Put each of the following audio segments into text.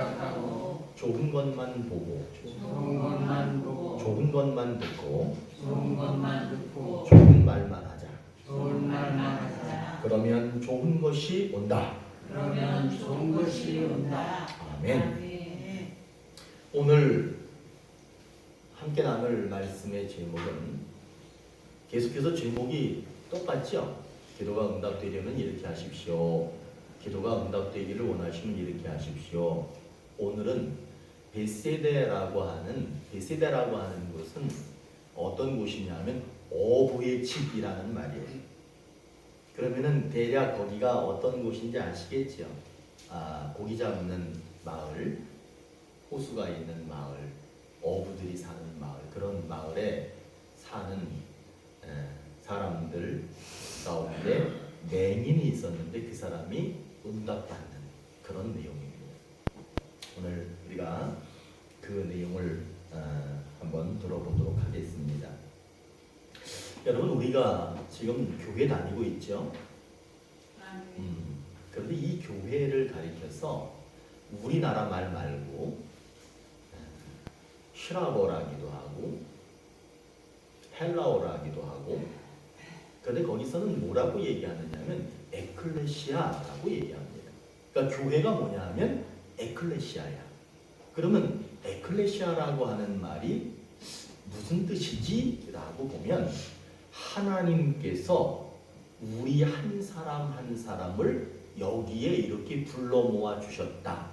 생각하고 좋은 것만 보고 좋은 것만 보고 좋은 것만 듣고 좋은 것만 듣고 좋은 말만 하자. 좋은 말만 하자. 그러면 좋은 것이 온다. 그러면 좋은 것이 온다. 아멘. 오늘 함께 나눌 말씀의 제목은 계속해서 제목이 똑같죠? 기도가 응답되려면 이렇게 하십시오. 기도가 응답되기를 원하시면 이렇게 하십시오. 오늘은 베세다라고 하는 곳은 어떤 곳이냐면 어부의 집이라는 말이에요. 그러면은 대략 거기가 어떤 곳인지 아시겠죠? 고기 잡는 마을, 호수가 있는 마을, 어부들이 사는 마을, 그런 마을에 사는 사람들 가운데 맹인이 있었는데 그 사람이 응답받는 그런 내용입니다. 오늘 우리가 그 내용을 한번 들어보도록 하겠습니다. 여러분, 우리가 지금 교회 다니고 있죠? 그런데 이 교회를 가리켜서 우리나라 말 말고 슈라버라기도 하고 헬라어라기도 하고, 그런데 거기서는 뭐라고 얘기하느냐면 에클레시아라고 얘기합니다. 그러니까 교회가 뭐냐면 에클레시아야. 그러면 에클레시아라고 하는 말이 무슨 뜻이지? 라고 보면 하나님께서 우리 한 사람 한 사람을 여기에 이렇게 불러 모아 주셨다.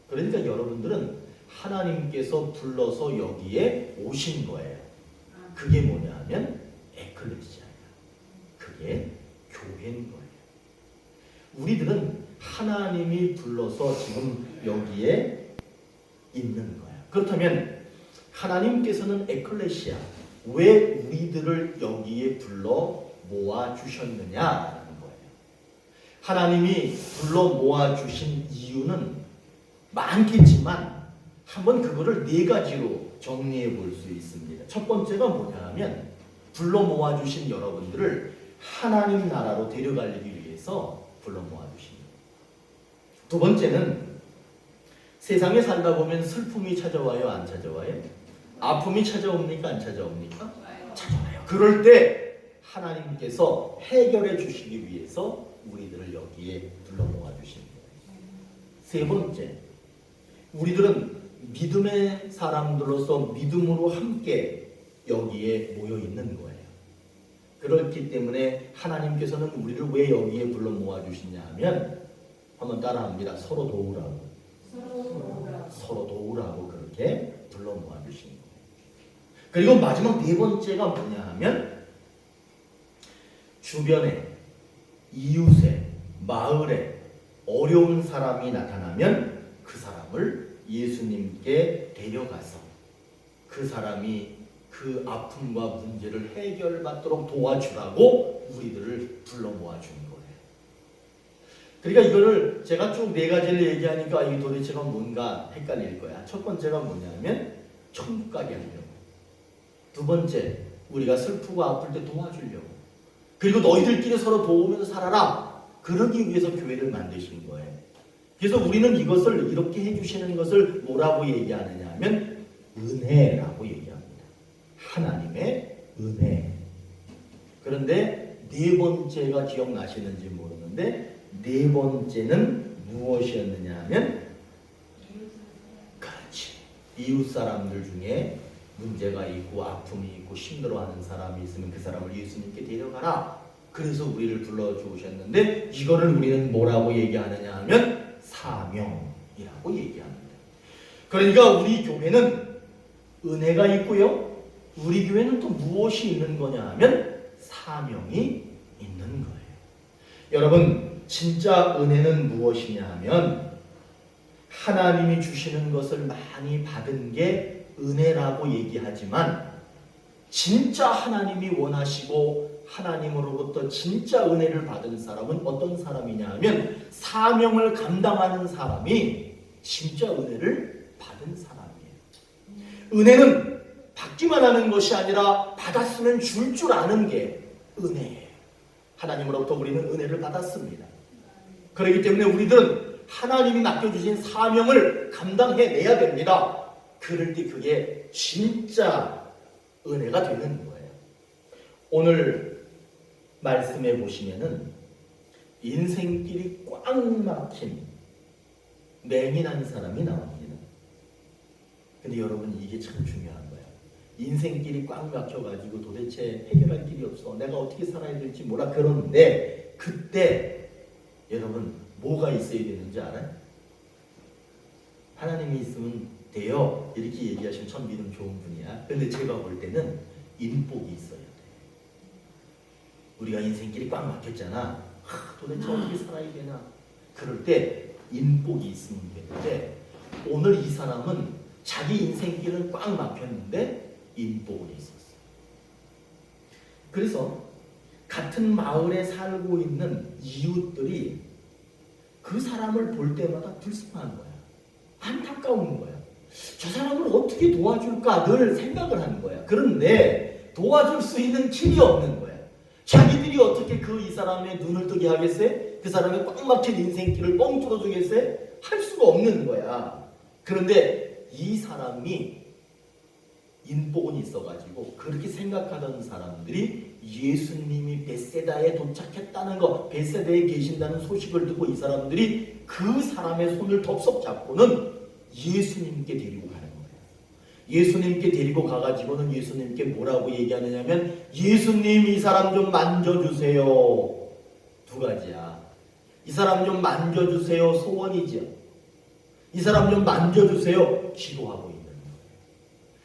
그러니까 여러분들은 하나님께서 불러서 여기에 오신 거예요. 그게 뭐냐면 에클레시아야. 그게 교회인 거예요. 우리들은 하나님이 불러서 지금 여기에 있는 거야. 그렇다면 하나님께서는 에클레시아, 왜 우리들을 여기에 불러 모아 주셨느냐라는 거예요. 하나님이 불러 모아 주신 이유는 많겠지만 한번 그거를 네 가지로 정리해 볼 수 있습니다. 첫 번째가 뭐냐면 불러 모아 주신 여러분들을 하나님 나라로 데려가기 위해서 불러 모아 주신 거예요. 두 번째는 세상에 살다 보면 슬픔이 찾아와요, 안 찾아와요? 아픔이 찾아옵니까, 안 찾아옵니까? 찾아와요. 그럴 때 하나님께서 해결해 주시기 위해서 우리들을 여기에 불러 모아 주신 거예요. 세 번째, 우리들은 믿음의 사람들로서 믿음으로 함께 여기에 모여 있는 거예요. 그렇기 때문에 하나님께서는 우리를 왜 여기에 불러 모아 주시냐 하면, 한번 따라합니다. 서로 도우라고. 서로 도우라고 그렇게 불러 모아 주신 거예요. 그리고 마지막 네 번째가 뭐냐 하면, 주변에, 이웃에, 마을에 어려운 사람이 나타나면 그 사람을 예수님께 데려가서 그 사람이 그 아픔과 문제를 해결받도록 도와주라고 우리들을 불러 모아준 거예요. 그러니까 이거를 제가 쭉 네 가지를 얘기하니까 이게 도대체가 뭔가 헷갈릴 거야. 첫 번째가 뭐냐면 천국 가게 하려고. 두 번째, 우리가 슬프고 아플 때 도와주려고. 그리고 너희들끼리 서로 도우면서 살아라. 그러기 위해서 교회를 만드신 거예요. 그래서 우리는 이것을 이렇게 해주시는 것을 뭐라고 얘기하느냐 하면 은혜라고 얘기합니다. 하나님의 은혜. 그런데 네 번째가 기억나시는지 모르는데, 네 번째는 무엇이었느냐 하면, 그렇지, 이웃 사람들 중에 문제가 있고 아픔이 있고 힘들어하는 사람이 있으면 그 사람을 예수님께 데려가라. 그래서 우리를 불러주셨는데, 이거를 우리는 뭐라고 얘기하느냐 하면 사명이라고 얘기합니다. 그러니까 우리 교회는 은혜가 있고요, 우리 교회는 또 무엇이 있는 거냐 하면 사명이 있는 거예요. 여러분, 진짜 은혜는 무엇이냐 하면 하나님이 주시는 것을 많이 받은 게 은혜라고 얘기하지만, 진짜 하나님이 원하시고 하나님으로부터 진짜 은혜를 받은 사람은 어떤 사람이냐 하면 사명을 감당하는 사람이 진짜 은혜를 받은 사람이에요. 은혜는 받기만 하는 것이 아니라 받았으면 줄 줄 아는 게 은혜예요. 하나님으로부터 우리는 은혜를 받았습니다. 그렇기 때문에 우리들은 하나님이 맡겨주신 사명을 감당해내야 됩니다. 그럴 때 그게 진짜 은혜가 되는 거예요. 오늘 말씀해 보시면은 인생길이 꽉 막힌 맹인한 사람이 나옵니다. 근데 여러분 이게 참 중요한 거예요. 인생길이 꽉 막혀가지고 도대체 해결할 길이 없어. 내가 어떻게 살아야 될지 몰라. 그런데 그때 여러분 뭐가 있어야 되는지 알아요? 하나님이 있으면 돼요. 이렇게 얘기하시면 참 믿음 좋은 분이야. 근데 제가 볼 때는 인복이 있어야 돼. 우리가 인생길이 꽉 막혔잖아. 도대체 어떻게 살아야 되나? 그럴 때 인복이 있으면 되는데 오늘 이 사람은 자기 인생길은 꽉 막혔는데 인복은 있었어요. 그래서 같은 마을에 살고 있는 이웃들이 그 사람을 볼 때마다 불쌍한 거야. 안타까운 거야. 저 사람을 어떻게 도와줄까 늘 생각을 하는 거야. 그런데 도와줄 수 있는 길이 없는 거야. 자기들이 어떻게 이 사람의 눈을 뜨게 하겠어요? 그 사람의 꽉 막힌 인생길을 뻥 뚫어주겠어요? 할 수가 없는 거야. 그런데 이 사람이 인복은 있어가지고 그렇게 생각하던 사람들이 예수님이 벳세다에 도착했다는 거, 벳세다에 계신다는 소식을 듣고 이 사람들이 그 사람의 손을 덥석 잡고는 예수님께 데리고 가는 거예요. 예수님께 데리고 가가지고는 예수님께 뭐라고 얘기하느냐면 예수님 이 사람 좀 만져주세요. 두 가지야. 이 사람 좀 만져주세요. 소원이죠. 이 사람 좀 만져주세요. 기도하고 있는 거예요.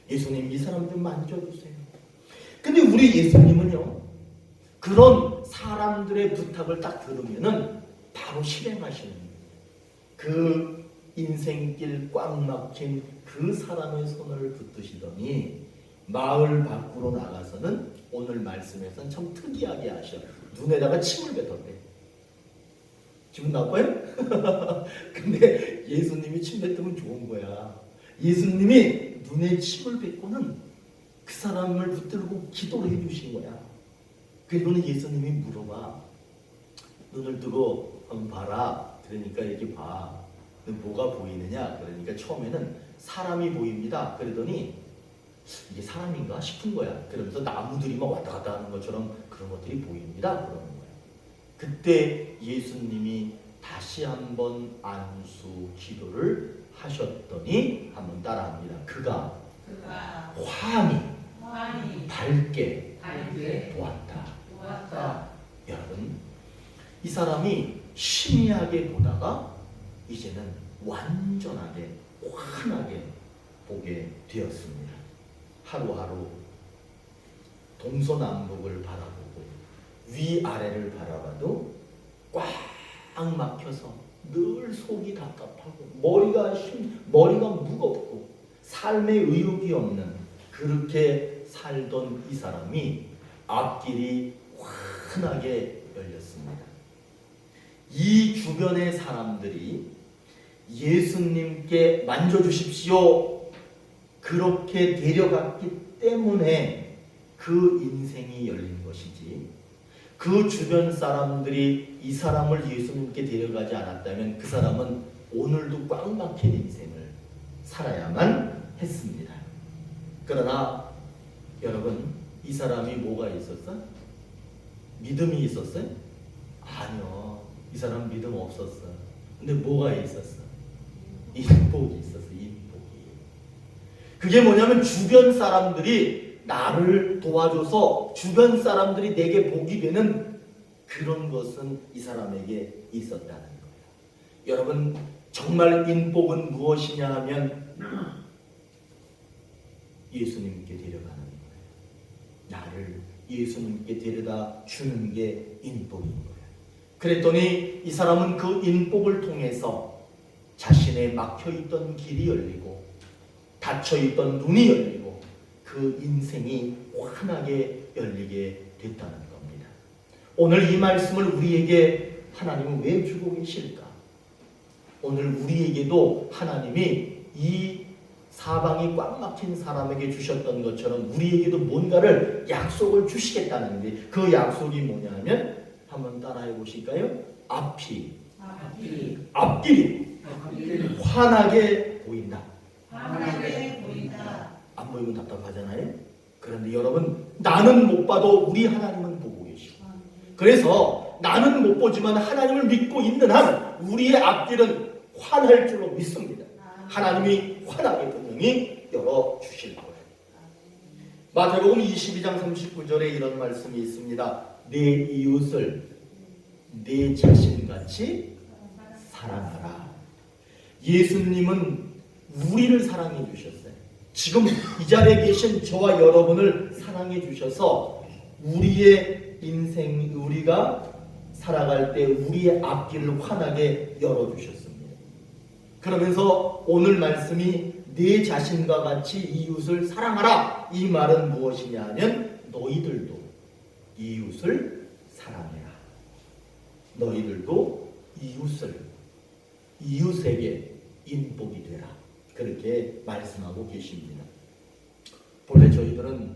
예수님 이 사람 좀 만져주세요. 근데 우리 예수님은요, 그런 사람들의 부탁을 딱 들으면은 바로 실행하시는 거예요. 그 인생길 꽉 막힌 그 사람의 손을 붙드시더니 마을 밖으로 나가서는 오늘 말씀에서는 참 특이하게 하셔. 눈에다가 침을 뱉었대. 기분 나빠요? 근데 예수님이 침 뱉으면 좋은 거야. 예수님이 눈에 침을 뱉고는 그 사람을 붙들고 기도를 해주신 거야. 그리고는 예수님이 물어봐. 눈을 뜨고 한번 봐라. 그러니까 이렇게 봐. 뭐가 보이느냐? 그러니까 처음에는 사람이 보입니다. 그러더니 이게 사람인가 싶은 거야. 그러면서 나무들이 막 왔다 갔다 하는 것처럼 그런 것들이 보입니다. 그러는 거야. 그때 예수님이 다시 한번 안수 기도를 하셨더니 한번 따라합니다. 그가 환히 밝게 보았다. 여러분, 이 사람이 희미하게 보다가 이제는 완전하게 환하게 보게 되었습니다. 하루하루 동서남북을 바라보고 위아래를 바라봐도 꽉 막혀서 늘 속이 답답하고 머리가 무겁고 삶에 의욕이 없는 그렇게 살던 이 사람이 앞길이 환하게 열렸습니다. 이 주변의 사람들이 예수님께 만져주십시오. 그렇게 데려갔기 때문에 그 인생이 열린 것이지, 그 주변 사람들이 이 사람을 예수님께 데려가지 않았다면 그 사람은 오늘도 꽉 막힌 인생을 살아야만 했습니다. 그러나 여러분, 이 사람이 뭐가 있었어? 믿음이 있었어요? 아니요. 이 사람 믿음 없었어. 근데 뭐가 있었어? 인복이 있었어. 인복이. 그게 뭐냐면 주변 사람들이 나를 도와줘서 주변 사람들이 내게 복이 되는 그런 것은 이 사람에게 있었다는 거예요. 여러분, 정말 인복은 무엇이냐 하면 예수님께 데려가는 거예요. 나를 예수님께 데려다 주는 게 인복인 거예요. 그랬더니 이 사람은 그 인복을 통해서 자신의 막혀있던 길이 열리고 닫혀있던 눈이 열리고 그 인생이 환하게 열리게 됐다는 겁니다. 오늘 이 말씀을 우리에게 하나님은 왜 주고 계실까? 오늘 우리에게도 하나님이 이 사방이 꽉 막힌 사람에게 주셨던 것처럼 우리에게도 뭔가를 약속을 주시겠다는데, 그 약속이 뭐냐 하면 한번 따라해 보실까요? 앞이 앞길이 환하게 보인다. 환하게 보인다. 안 보이면 답답하잖아요. 그런데 여러분, 나는 못 봐도 우리 하나님은 보고 계시고, 그래서 나는 못 보지만 하나님을 믿고 있는 한 우리의 앞길은 환할 줄로 믿습니다. 하나님이 환하게 분명히 열어주실 거예요. 마태복음 22장 39절에 이런 말씀이 있습니다. 내 이웃을 내 자신같이 사랑하라. 예수님은 우리를 사랑해 주셨어요. 지금 이 자리에 계신 저와 여러분을 사랑해 주셔서 우리의 인생, 우리가 살아갈 때 우리의 앞길을 환하게 열어주셨습니다. 그러면서 오늘 말씀이 내 자신과 같이 이웃을 사랑하라. 이 말은 무엇이냐 하면 너희들도 이웃을 사랑해라. 너희들도 이웃에게 인복이 되라. 그렇게 말씀하고 계십니다. 본래 저희들은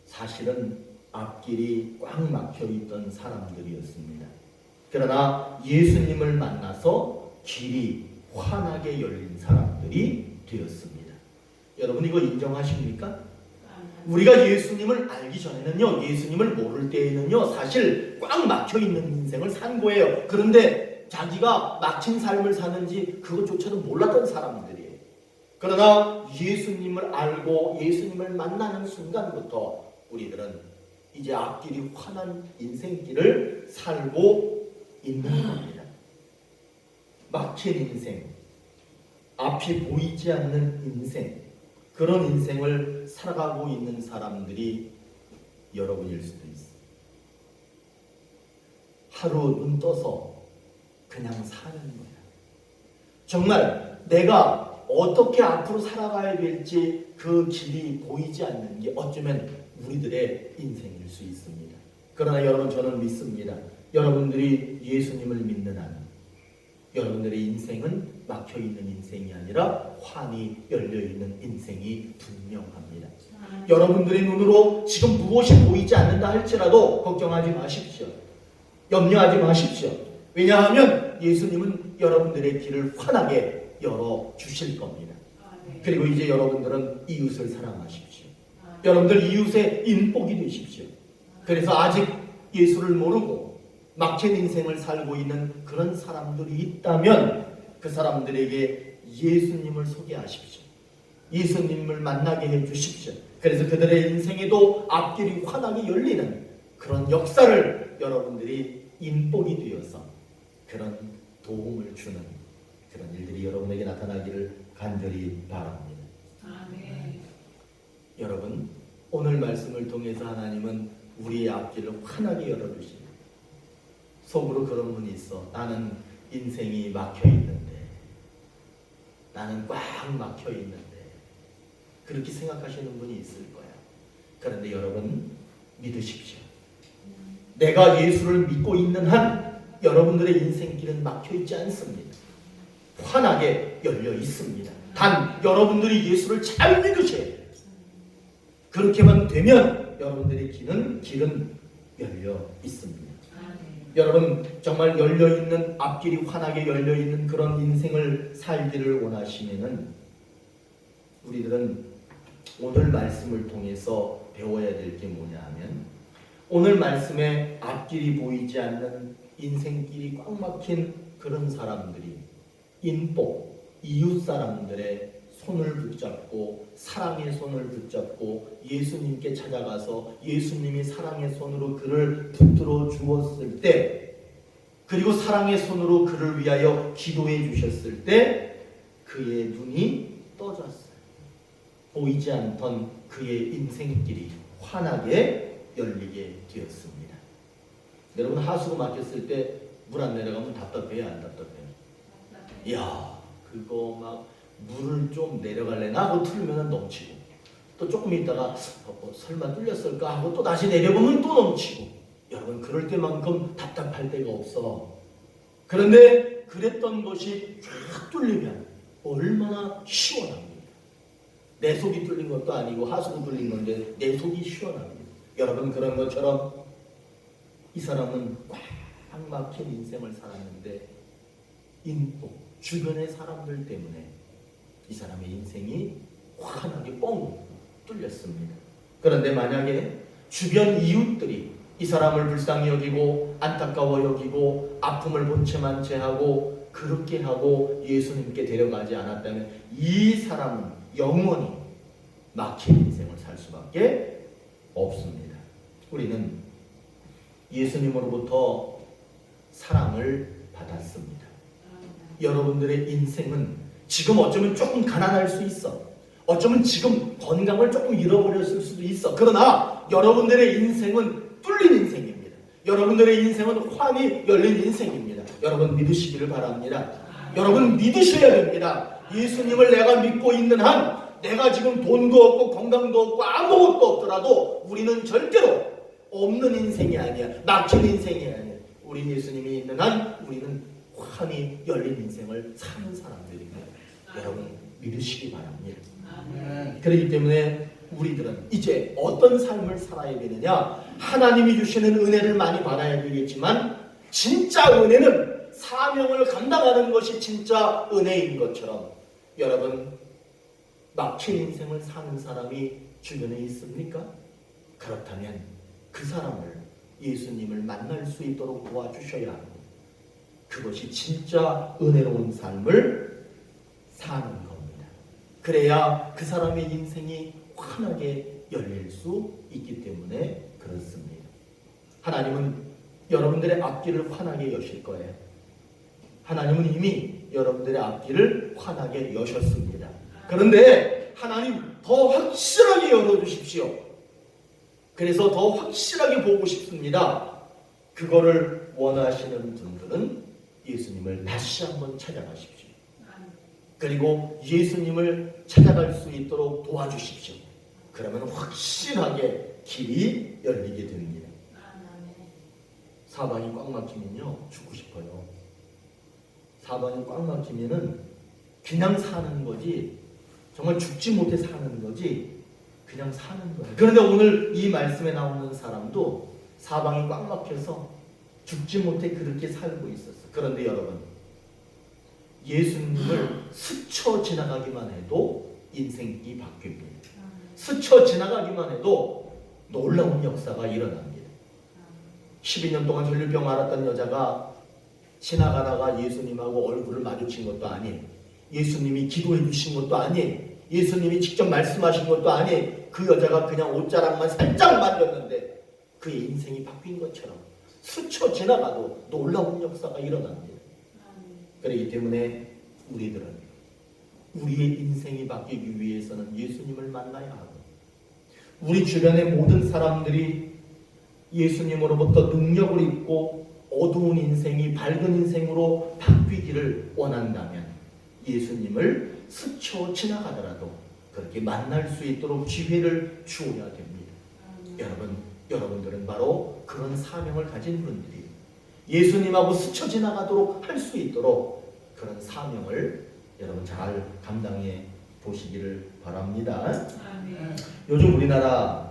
사실은 앞길이 꽉 막혀 있던 사람들이었습니다. 그러나 예수님을 만나서 길이 환하게 열린 사람들이 되었습니다. 여러분 이거 인정하십니까? 우리가 예수님을 알기 전에는요, 예수님을 모를 때에는요, 사실 꽉 막혀 있는 인생을 산 거예요. 그런데 자기가 막힌 삶을 사는지 그것조차도 몰랐던 사람들이에요. 그러나 예수님을 알고 예수님을 만나는 순간부터 우리들은 이제 앞길이 환한 인생길을 살고 있는 겁니다. 막힌 인생, 앞이 보이지 않는 인생, 그런 인생을 살아가고 있는 사람들이 여러분일 수도 있어요. 하루 눈 떠서 그냥 사는 거야. 정말 내가 어떻게 앞으로 살아가야 될지 그 길이 보이지 않는 게 어쩌면 우리들의 인생일 수 있습니다. 그러나 여러분, 저는 믿습니다. 여러분들이 예수님을 믿는 한 여러분들의 인생은 막혀있는 인생이 아니라 환히 열려있는 인생이 분명합니다. 여러분들의 눈으로 지금 무엇이 보이지 않는다 할지라도 걱정하지 마십시오. 염려하지 마십시오. 왜냐하면 예수님은 여러분들의 길을 환하게 열어주실 겁니다. 그리고 이제 여러분들은 이웃을 사랑하십시오. 여러분들 이웃의 인복이 되십시오. 그래서 아직 예수를 모르고 막힌 인생을 살고 있는 그런 사람들이 있다면 그 사람들에게 예수님을 소개하십시오. 예수님을 만나게 해주십시오. 그래서 그들의 인생에도 앞길이 환하게 열리는 그런 역사를 여러분들이 인복이 되어서 그런 도움을 주는 그런 일들이 여러분에게 나타나기를 간절히 바랍니다. 아멘. 여러분, 오늘 말씀을 통해서 하나님은 우리의 앞길을 환하게 열어주십니다. 속으로 그런 분이 있어. 나는 인생이 막혀있는데, 나는 꽉 막혀있는데, 그렇게 생각하시는 분이 있을 거야. 그런데 여러분 믿으십시오. 내가 예수를 믿고 있는 한 여러분들의 인생길은 막혀있지 않습니다. 환하게 열려 있습니다. 단 여러분들이 예수를 잘 믿으셔야 돼요. 그렇게만 되면 여러분들의 길은 열려 있습니다. 여러분 정말 열려있는 앞길이 환하게 열려있는 그런 인생을 살기를 원하시면은 우리들은 오늘 말씀을 통해서 배워야 될 게 뭐냐 하면 오늘 말씀에 앞길이 보이지 않는 인생길이 꽉 막힌 그런 사람들이 인복, 이웃 사람들의 손을 붙잡고 사랑의 손을 붙잡고 예수님께 찾아가서 예수님이 사랑의 손으로 그를 붙들어 주었을 때 그리고 사랑의 손으로 그를 위하여 기도해 주셨을 때 그의 눈이 떠졌어요. 보이지 않던 그의 인생길이 환하게 열리게 되었습니다. 여러분 하수구 막혔을 때 물 안 내려가면 답답해요? 안 답답해요? 이야 그거 막 물을 좀 내려갈래나 하고 틀면 넘치고 또 조금 있다가 설마 뚫렸을까 하고 또 다시 내려보면 또 넘치고 여러분 그럴 때만큼 답답할 데가 없어. 그런데 그랬던 것이 쫙 뚫리면 얼마나 시원합니까? 내 속이 뚫린 것도 아니고 하수구 뚫린 건데 내 속이 시원합니다. 여러분 그런 것처럼 이 사람은 꽉 막힌 인생을 살았는데 주변의 사람들 때문에 이 사람의 인생이 환하게 뻥 뚫렸습니다. 그런데 만약에 주변 이웃들이 이 사람을 불쌍히 여기고 안타까워 여기고 아픔을 본체만 채하고 그렇게 하고 예수님께 데려가지 않았다면 이 사람은 영원히 막힌 인생을 살 수밖에 없습니다. 우리는 예수님으로부터 사랑을 받았습니다. 여러분들의 인생은 지금 어쩌면 조금 가난할 수 있어. 어쩌면 지금 건강을 조금 잃어버렸을 수도 있어. 그러나 여러분들의 인생은 뚫린 인생입니다. 여러분들의 인생은 환히 열린 인생입니다. 여러분 믿으시기를 바랍니다. 여러분 믿으셔야 됩니다. 예수님을 내가 믿고 있는 한 내가 지금 돈도 없고 건강도 없고 아무것도 없더라도 우리는 절대로 없는 인생이 아니야. 막힌 인생이 아니야. 우리 예수님이 있는 한 우리는 환히 열린 인생을 사는 사람들입니다. 여러분 믿으시기 바랍니다. 그렇기 때문에 우리들은 이제 어떤 삶을 살아야 되느냐? 하나님이 주시는 은혜를 많이 받아야 되겠지만 진짜 은혜는 사명을 감당하는 것이 진짜 은혜인 것처럼 여러분 막힌 인생을 사는 사람이 주변에 있습니까? 그렇다면 그 사람을 예수님을 만날 수 있도록 도와주셔야 합니다. 그것이 진짜 은혜로운 삶을 사는 겁니다. 그래야 그 사람의 인생이 환하게 열릴 수 있기 때문에 그렇습니다. 하나님은 여러분들의 앞길을 환하게 여실 거예요. 하나님은 이미 여러분들의 앞길을 환하게 여셨습니다. 그런데 하나님 더 확실하게 열어주십시오. 그래서 더 확실하게 보고 싶습니다. 그거를 원하시는 분들은 예수님을 다시 한번 찾아가십시오. 그리고 예수님을 찾아갈 수 있도록 도와주십시오. 그러면 확실하게 길이 열리게 됩니다. 사방이 꽉 막히면요 죽고 싶어요. 사방이 꽉 막히면은 그냥 사는 거지 정말 죽지 못해 사는 거지 그냥 사는 거예요. 그런데 오늘 이 말씀에 나오는 사람도 사방이 꽉 막혀서 죽지 못해 그렇게 살고 있었어. 그런데 여러분 예수님을 스쳐 지나가기만 해도 인생이 바뀝니다. 스쳐 지나가기만 해도 놀라운 역사가 일어납니다. 12년 동안 혈류병 앓았던 여자가 지나가다가 예수님하고 얼굴을 마주친 것도 아니에요. 예수님이 기도해 주신 것도 아니에요. 예수님이 직접 말씀하신 것도 아니에요. 그 여자가 그냥 옷자락만 살짝 만졌는데 그의 인생이 바뀐 것처럼 스쳐 지나가도 놀라운 역사가 일어납니다. 그렇기 때문에 우리들은 우리의 인생이 바뀌기 위해서는 예수님을 만나야 하고 우리 주변의 모든 사람들이 예수님으로부터 능력을 입고 어두운 인생이 밝은 인생으로 바뀌기를 원한다면 예수님을 스쳐 지나가더라도 그렇게 만날 수 있도록 기회를 주어야 됩니다. 여러분들은 바로 그런 사명을 가진 분들이 예수님하고 스쳐 지나가도록 할 수 있도록 그런 사명을 여러분 잘 감당해 보시기를 바랍니다. 요즘 우리나라를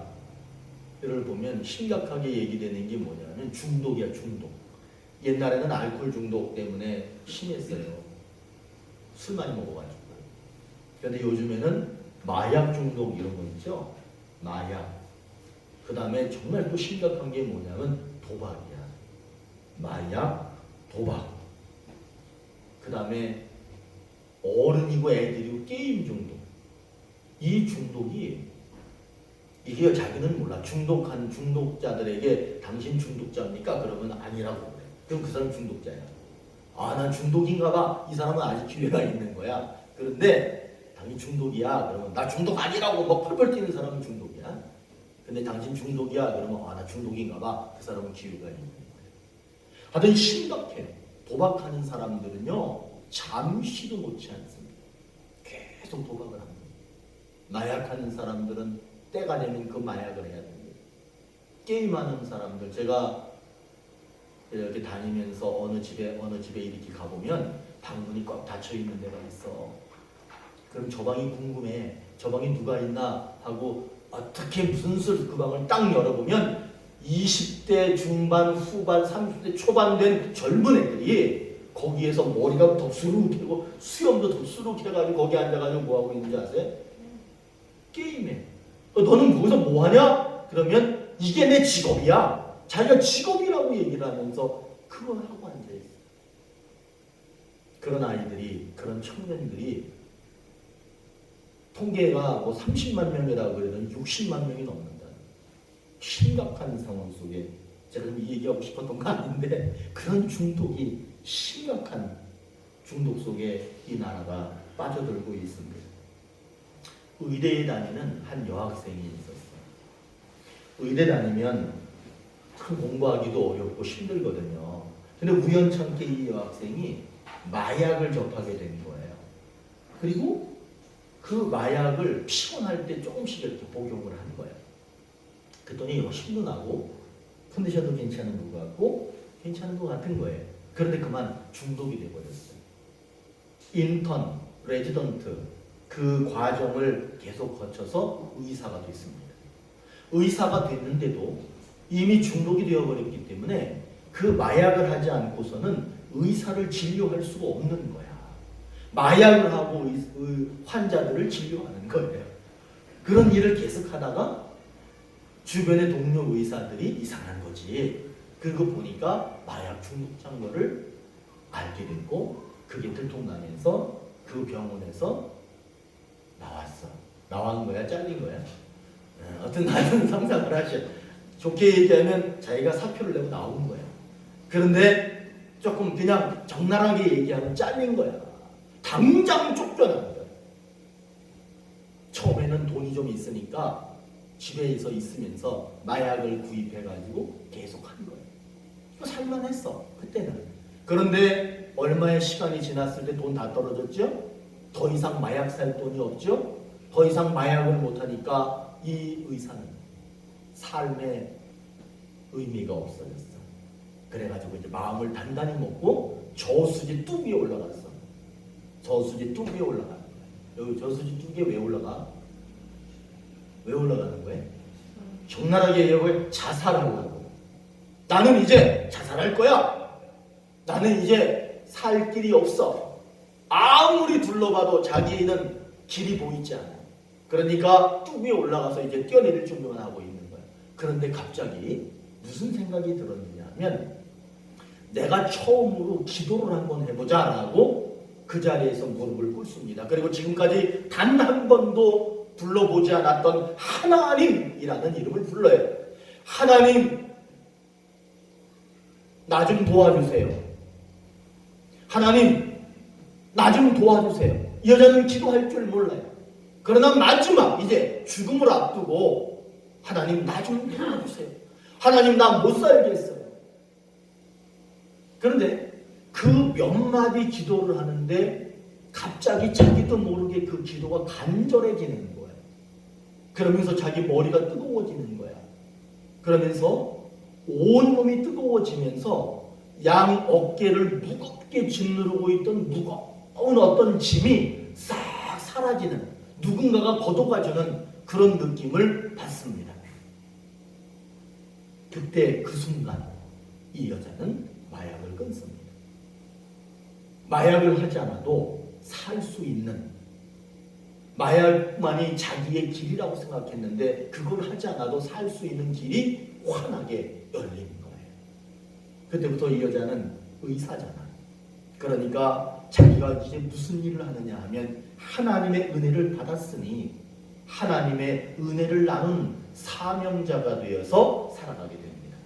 보면 심각하게 얘기되는 게 뭐냐면 중독이야, 중독. 옛날에는 알코올 중독 때문에 심했어요. 술 많이 먹어가지고. 그런데 요즘에는 마약 중독 이런 거 있죠. 마약. 그 다음에 정말 또 심각한 게 뭐냐면 도박이야. 마약, 도박. 그 다음에 어른이고 애들이고 게임 중독. 이 중독이 이게 자기는 몰라. 중독한 중독자들에게 당신 중독자입니까? 그러면 아니라고 그래. 그럼 그 사람 중독자야. 아, 난 중독인가 봐. 이 사람은 아직 기회가 있는 거야. 그런데 당신 중독이야. 그러면 나 중독 아니라고 막 펄펄 뛰는 사람은 중독이야. 근데 당신 중독이야. 그러면 아, 나 중독인가 봐. 그 사람은 기회가 있는 거야. 하여튼 심각해. 도박하는 사람들은요 잠시도 놓지 않습니다. 계속 도박을 합니다. 마약하는 사람들은 때가 되면 그 마약을 해야 됩니다. 게임하는 사람들, 제가 이렇게 다니면서 어느 집에 이렇게 가보면 방문이 꽉 닫혀 있는 데가 있어. 그럼 저 방이 궁금해. 저 방에 누가 있나 하고 어떻게 무슨 수를 그 방을 딱 열어보면 20대 중반, 후반, 30대 초반 된 젊은 애들이 거기에서 머리가 덥수룩해고 수염도 덥수룩해가지고 거기 앉아가지고 뭐하고 있는지 아세요? 게임해. 너는 거기서 뭐하냐? 그러면 이게 내 직업이야. 자기가 직업이라고 얘기를 하면서 그걸 하고 앉아있어. 그런 아이들이, 그런 청년들이 통계가 뭐 30만 명이라고 그래도 60만 명이 넘는다. 심각한 상황 속에 제가 이 얘기하고 싶었던 거 아닌데 그런 중독이 심각한 중독 속에 이 나라가 빠져들고 있습니다. 의대에 다니는 한 여학생이 있었어요. 의대 다니면 참 공부하기도 어렵고 힘들거든요. 근데 우연찮게 이 여학생이 마약을 접하게 된 거예요. 그리고 그 마약을 피곤할 때 조금씩 이렇게 복용을 한 거예요. 그랬더니 힘도 나고 컨디션도 괜찮은 것 같고 괜찮은 것 같은 거예요. 그런데 그만 중독이 돼버렸어요. 인턴, 레지던트 그 과정을 계속 거쳐서 의사가 됐습니다. 의사가 됐는데도 이미 중독이 되어버렸기 때문에 그 마약을 하지 않고서는 의사를 진료할 수가 없는 거야. 마약을 하고 환자들을 진료하는 거예요. 그런 일을 계속 하다가 주변의 동료 의사들이 이상한 거지. 그리고 보니까 마약 중독자인 거를 알게 됐고 그게 들통나면서 그 병원에서 나왔어. 나온 거야? 잘린 거야? 어떤 나는 상상을 하셔. 좋게 얘기하면 자기가 사표를 내고 나온 거야. 그런데 조금 그냥 적나라하게 얘기하면 잘린 거야. 당장 쫓겨난 거야. 처음에는 돈이 좀 있으니까 집에서 있으면서 마약을 구입해가지고 계속 한 거예요. 살만했어 그때는. 그런데 얼마의 시간이 지났을 때 돈 다 떨어졌죠? 더 이상 마약 살 돈이 없죠? 더 이상 마약을 못하니까 이 의사는 삶의 의미가 없어졌어. 그래가지고 이제 마음을 단단히 먹고 저수지 뚝 위에 올라갔어. 저수지 뚝 위에 올라가는 거야. 여기 저수지 뚝 위에 왜 올라가? 왜 올라가는 거예요? 적나라하게 얘기하고 자살하려고. 나는 이제 자살할 거야. 나는 이제 살 길이 없어. 아무리 둘러봐도 자기는 길이 보이지 않아. 그러니까 뚝 위에 올라가서 이제 뛰어내릴 준비만 하고 있는 거야. 그런데 갑자기 무슨 생각이 들었느냐 하면 내가 처음으로 기도를 한번 해보자 라고 그 자리에서 무릎을 꿇습니다. 그리고 지금까지 단 한 번도 불러보지 않았던 하나님이라는 이름을 불러요. 하나님, 나 좀 도와주세요. 하나님, 나 좀 도와주세요. 이 여자는 기도할 줄 몰라요. 그러나 마지막 이제 죽음을 앞두고 하나님, 나 좀 도와주세요. 하나님, 나 못 살겠어요. 그런데 그 몇 마디 기도를 하는데 갑자기 자기도 모르게 그 기도가 간절해지는 거예요. 그러면서 자기 머리가 뜨거워지는 거야. 그러면서 온몸이 뜨거워지면서 양 어깨를 무겁게 짓누르고 있던 무거운 어떤 짐이 싹 사라지는, 누군가가 걷어가주는 그런 느낌을 받습니다. 그때 그 순간 이 여자는 마약을 끊습니다. 마약을 하지 않아도 살 수 있는, 마약만이 자기의 길이라고 생각했는데 그걸 하지 않아도 살 수 있는 길이 환하게 열리는 거예요. 그때부터 이 여자는 의사잖아. 그러니까 자기가 이제 무슨 일을 하느냐 하면 하나님의 은혜를 받았으니 하나님의 은혜를 나눈 사명자가 되어서 살아가게 됩니다.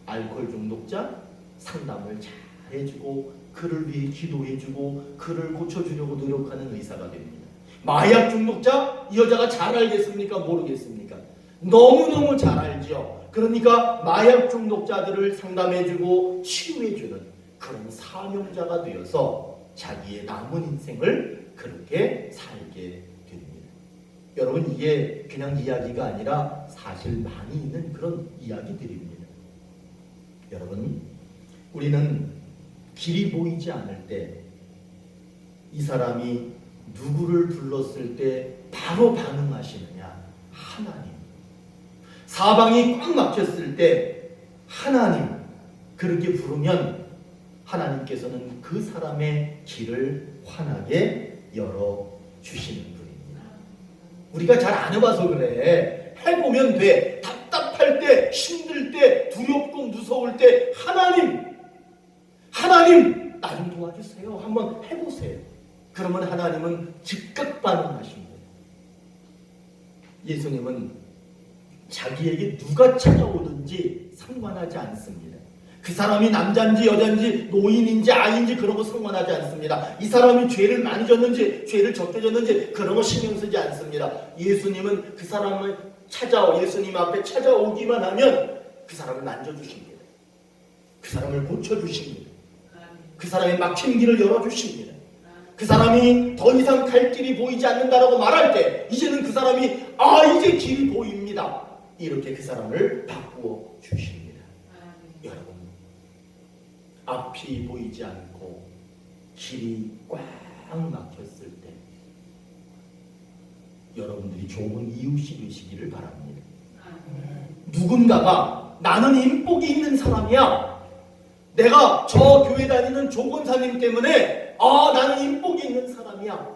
알코올 중독자 상담을 잘 해주고 그를 위해 기도해주고 그를 고쳐주려고 노력하는 의사가 됩니다. 마약 중독자, 이 여자가 잘 알겠습니까? 모르겠습니까? 너무너무 잘 알죠. 그러니까 마약 중독자들을 상담해주고 치유해주는 그런 사명자가 되어서 자기의 남은 인생을 그렇게 살게 됩니다. 여러분, 이게 그냥 이야기가 아니라 사실 많이 있는 그런 이야기들입니다. 여러분, 우리는 길이 보이지 않을 때 이 사람이 누구를 불렀을 때 바로 반응하시느냐? 하나님. 사방이 꽉 막혔을 때 하나님 그렇게 부르면 하나님께서는 그 사람의 길을 환하게 열어주시는 분입니다. 우리가 잘 안 해봐서 그래. 해보면 돼. 답답할 때, 힘들 때, 두렵고 무서울 때 하나님 나 좀 도와주세요. 한번 해보세요. 그러면 하나님은 즉각 반응하십니다. 예수님은 자기에게 누가 찾아오든지 상관하지 않습니다. 그 사람이 남자인지 여자인지 노인인지 아이인지 그런 거 상관하지 않습니다. 이 사람이 죄를 많이 졌는지 죄를 적게 졌는지 그런 거 신경 쓰지 않습니다. 예수님은 그 사람을 예수님 앞에 찾아오기만 하면 그 사람을 만져주십니다. 그 사람을 고쳐주십니다. 그 사람의 막힌 길을 열어주십니다. 그 사람이 더 이상 갈 길이 보이지 않는다라고 말할 때 이제는 그 사람이 이제 길이 보입니다. 이렇게 그 사람을 바꾸어 주십니다. 여러분, 앞이 보이지 않고 길이 꽉 막혔을 때 여러분들이 좋은 이웃이 되시기를 바랍니다. 누군가가 나는 인복이 있는 사람이야. 내가 저 교회 다니는 조건사님 때문에 나는 인복이 있는 사람이야.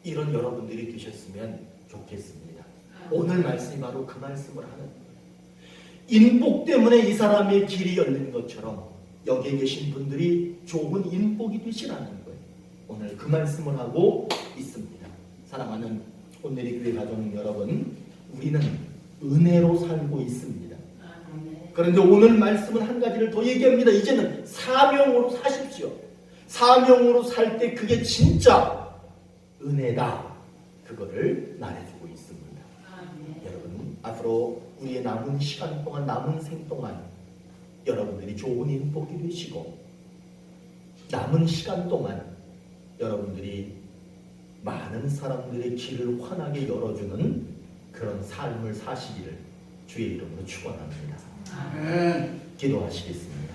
이런 여러분들이 되셨으면 좋겠습니다. 오늘 말씀이 바로 그 말씀을 하는 거예요. 인복 때문에 이 사람의 길이 열린 것처럼 여기에 계신 분들이 좋은 인복이 되시라는 거예요. 오늘 그 말씀을 하고 있습니다. 사랑하는 오늘의 교회 가족 여러분, 우리는 은혜로 살고 있습니다. 그런데 오늘 말씀은 한 가지를 더 얘기합니다. 이제는 사명으로 사십시오. 사명으로 살 때 그게 진짜 은혜다. 그거를 말해주고 있습니다. 여러분, 앞으로 우리의 남은 시간 동안, 남은 생 동안 여러분들이 좋은 인복이 되시고 남은 시간 동안 여러분들이 많은 사람들의 길을 환하게 열어주는 그런 삶을 사시기를 주의 이름으로 축원합니다. 아멘. 기도하시겠습니다.